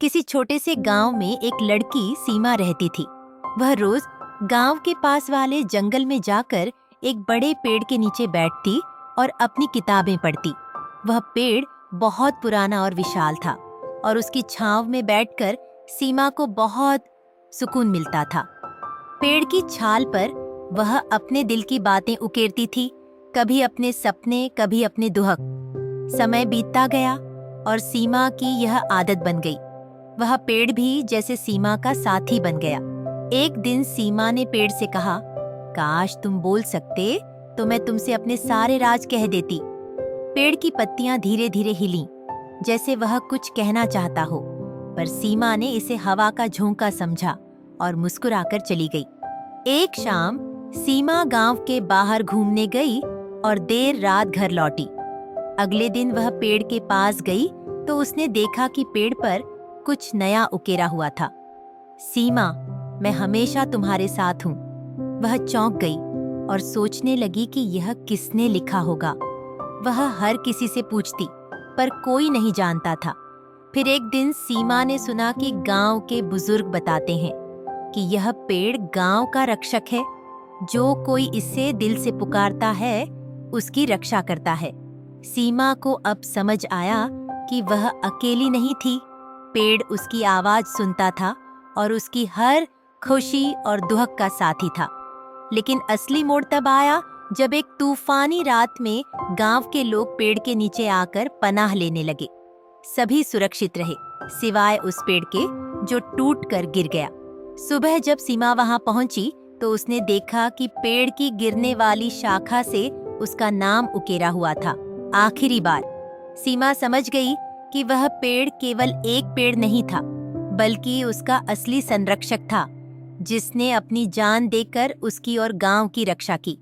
किसी छोटे से गांव में एक लड़की सीमा रहती थी। वह रोज गांव के पास वाले जंगल में जाकर एक बड़े पेड़ के नीचे बैठती और अपनी किताबें पढ़ती। वह पेड़ बहुत पुराना और विशाल था और उसकी छांव में बैठकर सीमा को बहुत सुकून मिलता था। पेड़ की छाल पर वह अपने दिल की बातें उकेरती थी, कभी अपने सपने, कभी अपने दुहक। समय बीतता गया और सीमा की यह आदत बन गई। वह पेड़ भी जैसे सीमा का साथी बन गया। एक दिन सीमा ने पेड़ से कहा, काश तुम बोल सकते तो मैं तुमसे अपने सारे राज कह देती। पेड़ की पत्तियां धीरे धीरे हिलीं, जैसे वह कुछ कहना चाहता हो, पर सीमा ने इसे हवा का झोंका समझा और मुस्कुराकर चली गई। एक शाम सीमा गांव के बाहर घूमने गई और देर रात घर लौटी। अगले दिन वह पेड़ के पास गई तो उसने देखा कि पेड़ पर कुछ नया उकेरा हुआ था। सीमा, मैं हमेशा तुम्हारे साथ हूँ। वह चौंक गई और सोचने लगी कि यह किसने लिखा होगा। वह हर किसी से पूछती, पर कोई नहीं जानता था। फिर एक दिन सीमा ने सुना कि गांव के बुजुर्ग बताते हैं कि यह पेड़ गांव का रक्षक है। जो कोई इसे दिल से पुकारता है, उसकी रक्षा करता है। सीमा को अब समझ आया कि वह अकेली नहीं थी। पेड़ उसकी आवाज सुनता था और उसकी हर खुशी और दुहक का साथी था। लेकिन असली मोड़ तब आया जब एक तूफानी रात में गांव के लोग पेड़ के नीचे आकर पनाह लेने लगे। सभी सुरक्षित रहे, सिवाय उस पेड़ के जो टूटकर गिर गया। सुबह जब सीमा वहां पहुंची तो उसने देखा कि पेड़ की गिरने वाली शाखा से उसका नाम उकेरा हुआ था। आखिरी बार सीमा समझ गई कि वह पेड़ केवल एक पेड़ नहीं था, बल्कि उसका असली संरक्षक था, जिसने अपनी जान देकर उसकी और गांव की रक्षा की।